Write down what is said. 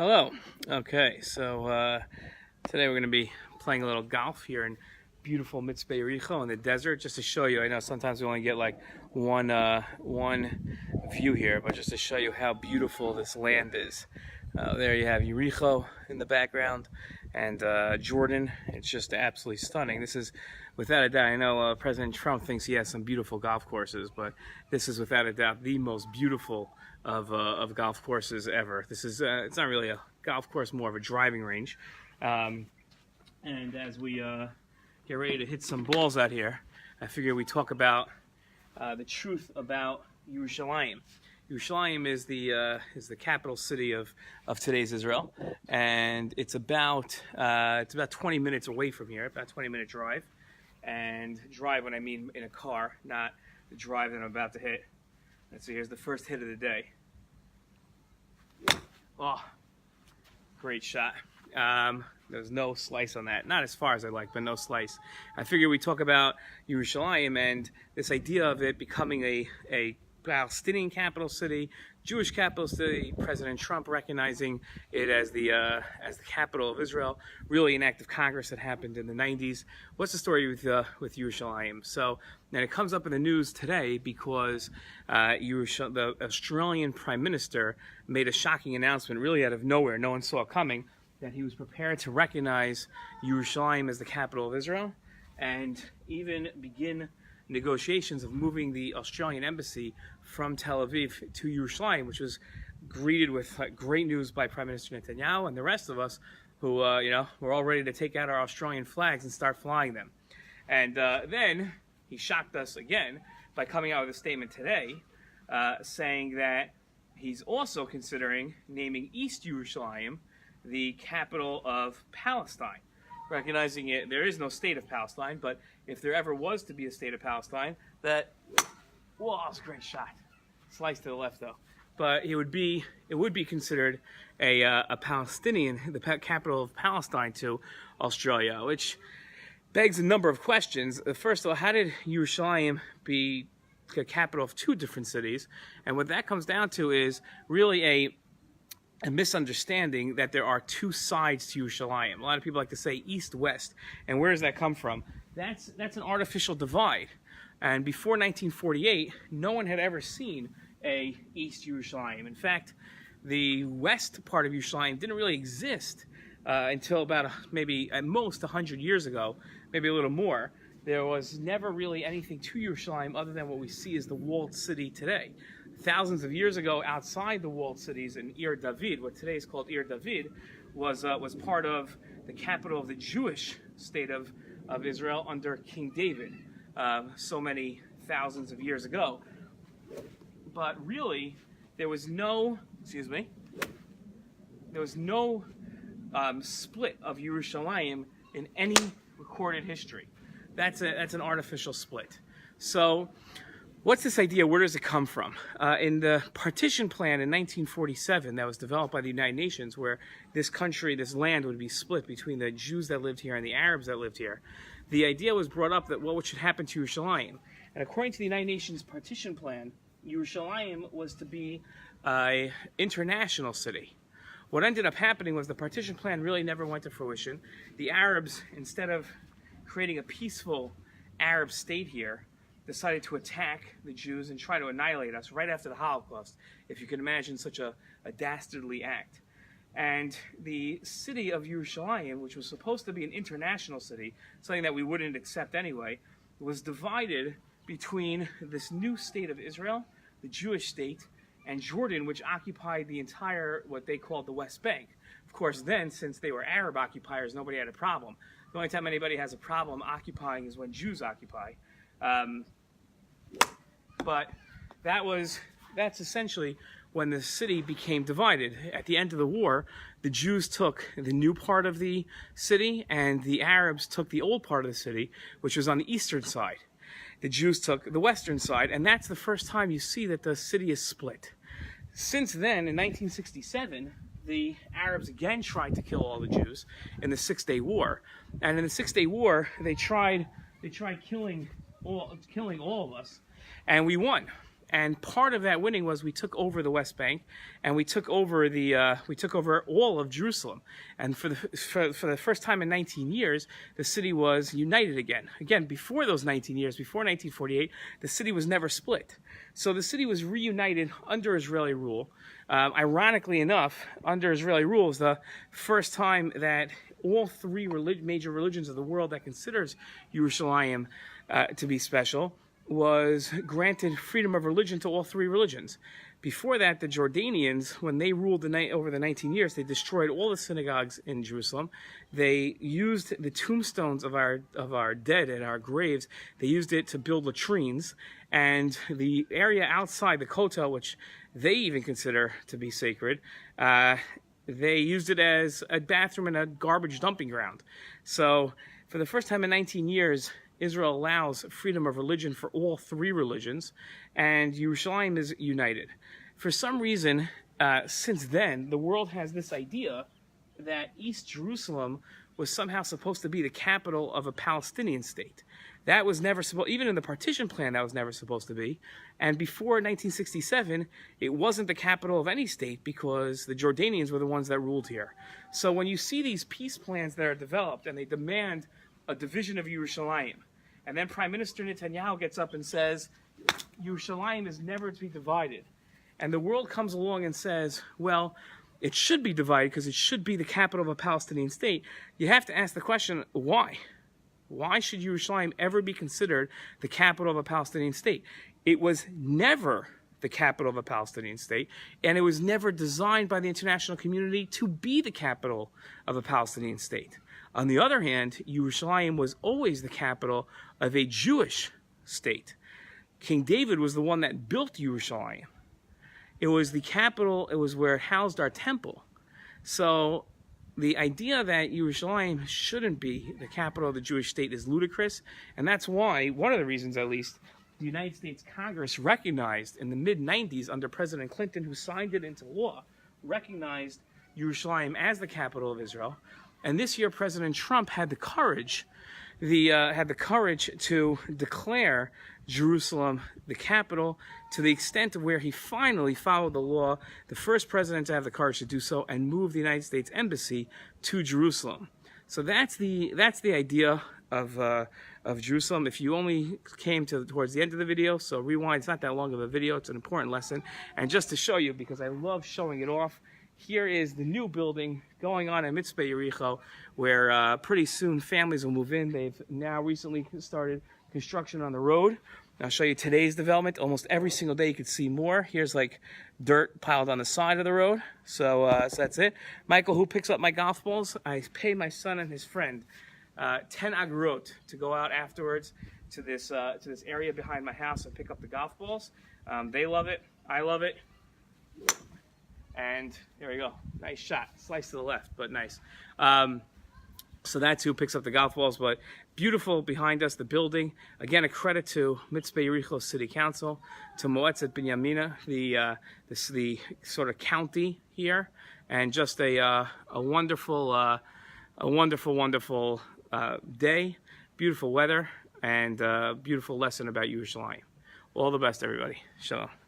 Hello. Okay, so today we're going to be playing a little golf here in beautiful Mitzpe Yericho in the desert. Just to show you, I know sometimes we only get like one view here, but just to show you how beautiful this land is. There you have Yericho in the background, and Jordan. It's just absolutely stunning. This is, without a doubt, I know President Trump thinks he has some beautiful golf courses, but this is without a doubt the most beautiful of golf courses ever. This is it's not really a golf course, more of a driving range. And as we get ready to hit some balls out here, I figure we talk about the truth about Yerushalayim. Yerushalayim is the capital city of today's Israel, and it's about 20 minutes away from here, about a 20-minute drive. And drive, when I mean in a car, not the drive that I'm about to hit. Let's see, here's the first hit of the day. Oh, great shot. There's no slice on that. Not as far as I like, but no slice. I figure we talk about Yerushalayim and this idea of it becoming a Palestinian capital city, Jewish capital city, President Trump recognizing it as the capital of Israel, really an act of Congress that happened in the 90s. What's the story with Yerushalayim? So, and it comes up in the news today because the Australian Prime Minister made a shocking announcement, really out of nowhere, no one saw it coming, that he was prepared to recognize Yerushalayim as the capital of Israel and even begin negotiations of moving the Australian embassy from Tel Aviv to Yerushalayim, which was greeted with great news by Prime Minister Netanyahu and the rest of us who, we're all ready to take out our Australian flags and start flying them. And then he shocked us again by coming out with a statement today saying that he's also considering naming East Yerushalayim the capital of Palestine. Recognizing there is no state of Palestine, but if there ever was to be a state of Palestine, whoa, that was a great shot. Slice to the left though. But it would be considered a Palestinian, the capital of Palestine to Australia, which begs a number of questions. First of all, how did Yerushalayim be the capital of two different cities? And what that comes down to is really a misunderstanding that there are two sides to Yerushalayim. A lot of people like to say east-west. And where does that come from? That's an artificial divide. And before 1948, no one had ever seen a East Yerushalayim. In fact, the west part of Yerushalayim didn't really exist until about maybe at most 100 years ago, maybe a little more. There was never really anything to Yerushalayim other than what we see as the walled city today. Thousands of years ago, outside the walled cities in Ir David, what today is called Ir David, was part of the capital of the Jewish state of Israel under King David, so many thousands of years ago. But really, there was no split of Yerushalayim in any recorded history. That's an artificial split. So, what's this idea? Where does it come from? In the partition plan in 1947 that was developed by the United Nations, where this country, this land would be split between the Jews that lived here and the Arabs that lived here, the idea was brought up that what should happen to Yerushalayim. And according to the United Nations partition plan, Yerushalayim was to be an international city. What ended up happening was the partition plan really never went to fruition. The Arabs, instead of creating a peaceful Arab state here, decided to attack the Jews and try to annihilate us right after the Holocaust, if you can imagine such a dastardly act. And the city of Yerushalayim, which was supposed to be an international city, something that we wouldn't accept anyway, was divided between this new state of Israel, the Jewish state, and Jordan, which occupied the entire, what they called the West Bank. Of course, then, since they were Arab occupiers, nobody had a problem. The only time anybody has a problem occupying is when Jews occupy. But that's essentially when the city became divided. At the end of the war, the Jews took the new part of the city and the Arabs took the old part of the city, which was on the eastern side. The Jews took the western side, and that's the first time you see that the city is split. Since then, in 1967, the Arabs again tried to kill all the Jews in the Six-Day War. And in the Six-Day War, they tried killing all of us, and we won. And part of that winning was we took over the West Bank, and we took over all of Jerusalem. And for the first time in 19 years, the city was united again. Again, before those 19 years, before 1948, the city was never split. So the city was reunited under Israeli rule. Ironically enough, under Israeli rule was the first time that all three major religions of the world that considers Yerushalayim to be special was granted freedom of religion to all three religions. Before that, the Jordanians, when they ruled over the 19 years, they destroyed all the synagogues in Jerusalem. They used the tombstones of our dead at our graves. They used it to build latrines, and the area outside the Kotel, which they even consider to be sacred, they used it as a bathroom and a garbage dumping ground. So, for the first time in 19 years, Israel allows freedom of religion for all three religions, and Yerushalayim is united. For some reason, since then, the world has this idea that East Jerusalem was somehow supposed to be the capital of a Palestinian state. That was never supposed, even in the partition plan, that was never supposed to be. And before 1967, it wasn't the capital of any state because the Jordanians were the ones that ruled here. So when you see these peace plans that are developed and they demand a division of Yerushalayim, and then Prime Minister Netanyahu gets up and says, Yerushalayim is never to be divided. And the world comes along and says, well, it should be divided because it should be the capital of a Palestinian state. You have to ask the question, why? Why should Yerushalayim ever be considered the capital of a Palestinian state? It was never the capital of a Palestinian state, and it was never designed by the international community to be the capital of a Palestinian state. On the other hand, Yerushalayim was always the capital of a Jewish state. King David was the one that built Yerushalayim. It was the capital, it was where it housed our temple. So the idea that Yerushalayim shouldn't be the capital of the Jewish state is ludicrous, and that's why, one of the reasons at least, the United States Congress recognized in the mid-90s under President Clinton, who signed it into law, recognized Yerushalayim as the capital of Israel. And this year, President Trump had the courage, to declare Jerusalem the capital, to the extent of where he finally followed the law, the first president to have the courage to do so, and move the United States Embassy to Jerusalem. So that's the idea of Jerusalem. If you only came towards the end of the video, so rewind. It's not that long of a video. It's an important lesson. And just to show you, because I love showing it off, here is the new building going on in Mitzpeh Yericho, where pretty soon families will move in. They've now recently started construction on the road. I'll show you today's development. Almost every single day you can see more. Here's like dirt piled on the side of the road. So that's it. Michael, who picks up my golf balls? I pay my son and his friend 10 agrot to go out afterwards to this area behind my house and pick up the golf balls. They love it. I love it. And there we go. Nice shot. Slice to the left, but nice. So that's who picks up the golf balls. But beautiful behind us, the building. Again, a credit to Mitzpeh Yericho City Council, to Moetzet Binyamina, the sort of county here, and just a wonderful, wonderful day, beautiful weather, and beautiful lesson about Yerushalayim. All the best, everybody. Shalom.